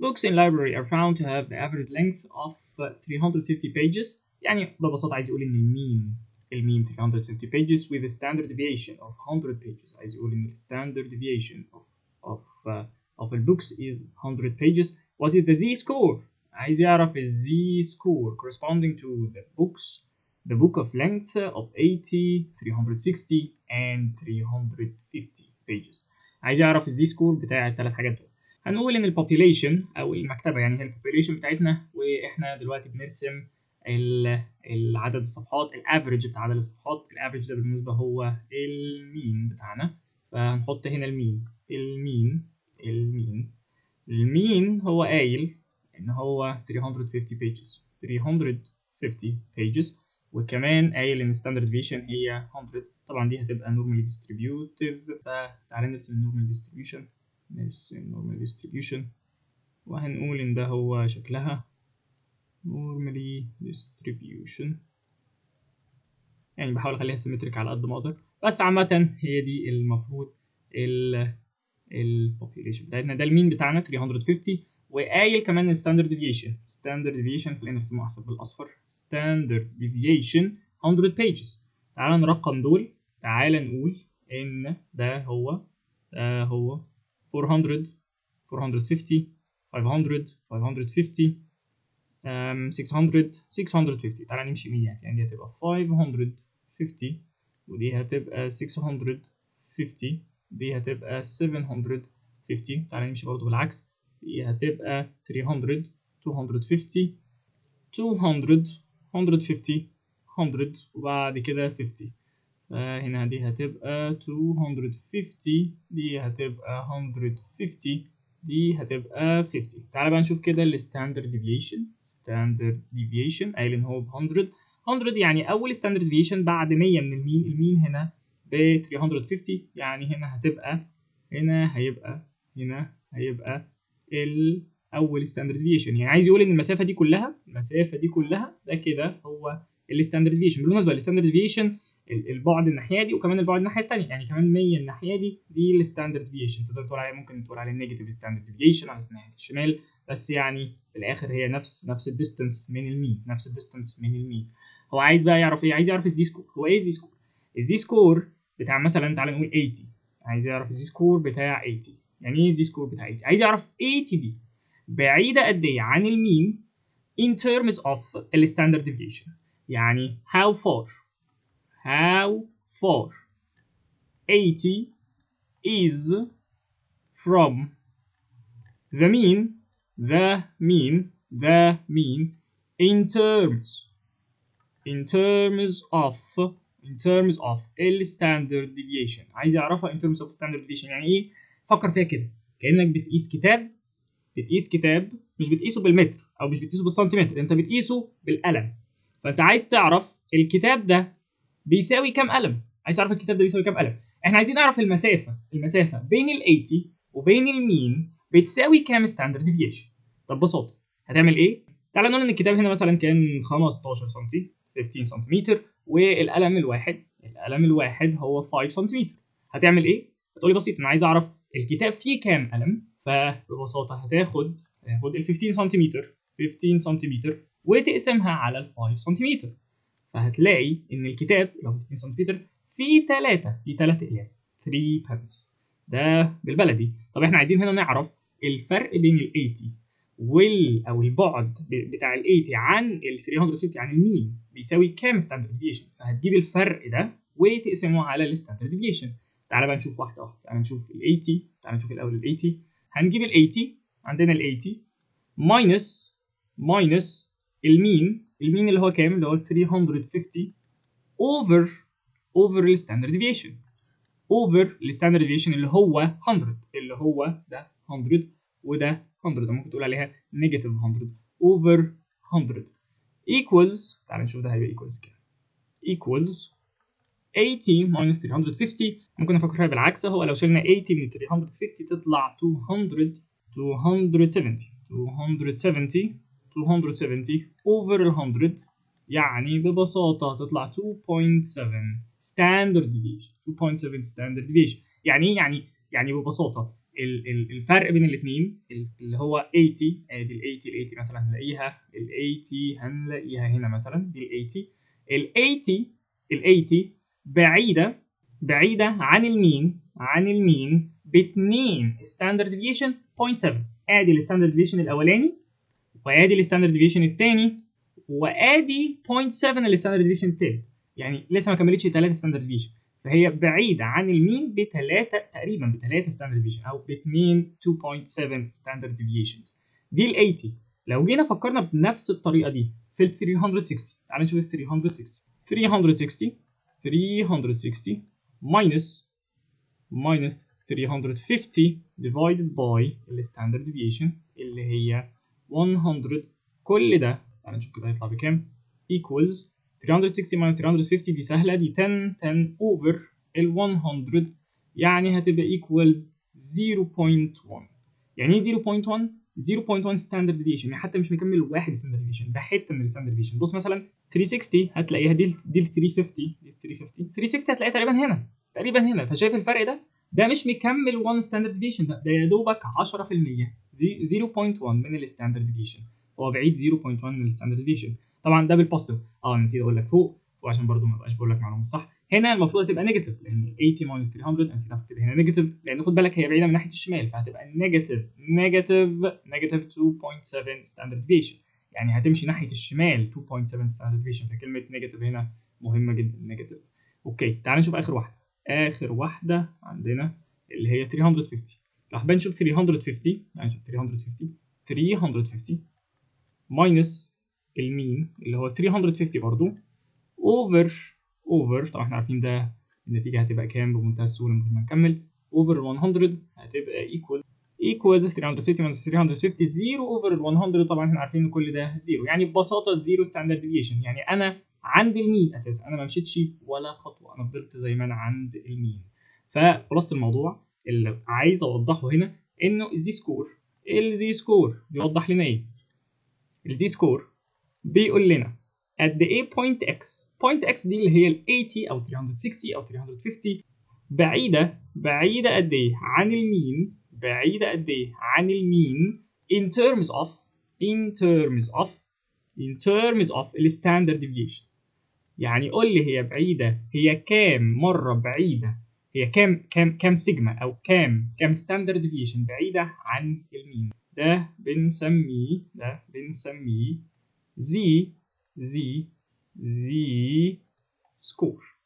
Books in library are found to have the average length of 350 pages. يعني ببساطة عايز يقول إن المين 350 pages with a standard deviation of 100 pages. عايز يقول إن standard deviation of the books is 100 pages. What is the z-score? عايز يعرف ال z-score corresponding to the book of length of 80, 360 and 350 pages. عايز يعرف ال z-score بتاع الثلاث حاجات دول. هنقول ان البوبيليشن او المكتبه يعني هي البوبيليشن بتاعتنا، واحنا دلوقتي بنرسم العدد الصفحات، الافريج بتاع عدد الصفحات. الافريج ده بالنسبه هو المين بتاعنا، فهنحط هنا المين هو قايل ان هو 350 pages، وكمان قايل ان الستاندرد ديفيشن هي 100. طبعا دي هتبقى normally distributive، فتعالى نرسم normal distribution. normal distribution وهنقول ان ده هو شكلها normally distribution، يعني بحاول اخليها سيمتريك على قد ما اقدر، بس عامة هي دي المفروض البوبيليشن بتاعتنا. ده المين بتاعنا 350، وقايل كمان الستاندرد ديفيشن. خلينا نرسمه احسن بالاصفر. ستاندرد ديفيشن 100 pages. تعالى نرقم دول، تعالى نقول ان ده هو 400 450 500 550 600 650. تعالى نمشي 100، يعني دي هتبقى 550 ودي هتبقى 650 دي هتبقى 750. تعالى نمشي برضو بالعكس، دي هتبقى 300 250 200 150 100 وبعد كده 50. فهنا دي هتبقى 250 دي هتبقى 150 دي هتبقى 50. تعالى بقى نشوف كده الستاندرد ديفيشن قايل ان هو ب 100 يعني اول ستاندرد ديفيشن بعد 100 من المين هنا ب 350، يعني هنا هيبقى الاول ستاندرد ديفيشن. يعني عايز يقول ان المسافه دي كلها ده كده هو الستاندرد ديفيشن. بالمناسبه الستاندرد ديفيشن البعد الناحيه دي وكمان البعد الناحيه الثانيه، يعني كمان 100 الناحيه دي الستاندرد ديفيشن. تقدر تقول عليه، ممكن تقول عليه النيجاتيف ستاندرد ديفيشن على ناحيه الشمال، بس يعني في الاخر هي نفس الديستانس من المين. هو عايز بقى يعرف ايه؟ عايز يعرف الزي سكور. هو ايه الزي سكور؟ الزي سكور بتاع مثلا تعالى نقول 80. عايز يعرف الزي سكور بتاع 80. يعني ايه الزي سكور بتاع 80؟ عايز يعرف 80 دي بعيده قد ايه عن المين in terms of الستاندرد ديفيشن. يعني how far 80 is from the mean in terms of standard deviation. عايز يعرفها in terms of standard deviation. يعني ايه؟ فكر فيها كده، كأنك بتقيس كتاب مش بتقيسه بالمتر او مش بتقيسه بالسنتيمتر، انت بتقيسه بالقلم. فانت عايز تعرف الكتاب ده بيساوي كام قلم. احنا عايزين نعرف المسافه بين ال 80 وبين المين بتساوي كام ستاندرد ديفيشن. طب ببساطه هتعمل ايه؟ تعالى نقول ان الكتاب هنا مثلا كان 15 سم 15 سنتيمتر، والقلم الواحد هو 5 سنتيمتر. هتعمل ايه؟ هتقولي بسيط، انا عايز اعرف الكتاب فيه كام قلم. فببساطه هتاخد ال 15 سنتيمتر وتقسمها على ال 5 سنتيمتر، فهتلاقي ان الكتاب اللي هو 15 سنتيمتر فيه 3 اقلام 3 panels. ده بالبلدي. طب احنا عايزين هنا نعرف الفرق بين ال 80 او البعد بتاع ال 80 عن ال 350 عن المين بيساوي كام ستاندرد ديفيشن. فهتجيب الفرق ده وتقسمه على الستاندرد ديفيشن. تعالى بقى نشوف واحده واحده. تعالى نشوف ال 80. تعالى نشوف الاول ال 80. هنجيب ال 80، عندنا ال 80 ماينس المين اللي هو كام؟ اللي هو 350 اوفر الستاندرد ديفيشن. الستاندرد ديفيشن اللي هو 100، اللي هو ده 100 وده 100. ممكن تقول عليها نيجاتيف 100 اوفر 100 equals. تعال نشوف ده هيبقى equals كام. equals 80 minus 350. ممكن نفكر فيها بالعكس. هو لو شلنا 80 من 350 تطلع 270 over 100، يعني ببساطة تطلع 2.7 standard deviation. 2.7 standard deviation يعني ايه؟ يعني ببساطة الفرق بين الاثنين اللي هو 80. ادي ال 80 مثلا هنلاقيها هنا مثلا دي ال 80 ال 80 بعيده عن المين ب2 ستاندرد ديفيشن 0.7. ادي الستاندرد ديفيشن الاولاني وادي الستاندرد ديفيشن الثاني وادي 0.7 الستاندرد ديفيشن الثالث، يعني لسه ما كملتش 3 ستاندرد ديفيشن، فهي بعيده عن المين تقريبا ب3 ستاندرد ديفيشن او ب2 2.7 ستاندرد ديفيشنز. دي ال 80. لو جينا فكرنا بنفس الطريقه دي في ال 360، تعال نشوف ال 360 minus 350 divided by الستاندرد ديفيشن اللي هي 100. كل ده تعال نشوف كده هيطلع بكام. equals 360 minus 350 دي سهله، دي 10 over ال 100 يعني هتبقى equals 0.1. يعني ايه 0.1؟ 0.1 ستاندرد ديفيشن، يعني حتى مش مكمل واحد ستاندرد ديفيشن، ده حته من الستاندرد ديفيشن. بص مثلا 360 هتلاقيها دي ال 350 360 هتلاقيها تقريبا هنا فشايف الفرق ده مش مكمل 1 ستاندرد ديفيشن، ده يا دوبك 10%، دي 0.1 من الستاندرد ديفيشن، فهو بعيد 0.1 من الستاندرد ديفيشن. طبعا ده بالبوزيتيف، نسيت اقول لك فوق وعشان برضو ما ابقاش بقول لك معلومه صح. هنا المفروض تبقى نيجاتيف لان 80 ماينس 300 انا نسيت اكتب هنا نيجاتيف، لان خد بالك هي بعيده من ناحيه الشمال فهتبقى نيجاتيف 2.7 ستاندرد ديفيشن، يعني هتمشي ناحيه الشمال 2.7 ستاندرد ديفيشن، فكلمه نيجاتيف هنا مهمه جدا. نيجاتيف. اوكي تعال نشوف اخر واحده عندنا اللي هي 350. لو حابين نشوف 350 يعني نشوف 350 ماينس المين اللي هو 350 برضو اوفر طبعا احنا عارفين ده النتيجه هتبقى كام بمنتهى السهوله من غير ما نكمل. اوفر 100 هتبقى ايكوال 350 ماينس 350 0 اوفر 100. طبعا احنا عارفين ان كل ده زيرو، يعني ببساطه زيرو ستاندرد ديفيشن، يعني انا عند المين اساسا، انا ما مشيتش ولا خطوه، انا فضلت زي ما انا عند المين. فخلاصه الموضوع اللي عايز اوضحه هنا انه الزي سكور بيوضح لنا ايه؟ الزي سكور بيقول لنا قد ايه بوينت اكس دي اللي هي ال 80 او 360 او 350 بعيده قد ايه عن المين in terms of الستاندرد ديفيشن. يعني قول لي هي بعيده، هي كام مره بعيده، هي كام سيجما او كام ستاندرد ديفيشن بعيده عن المين. ده بنسميه زي سكور.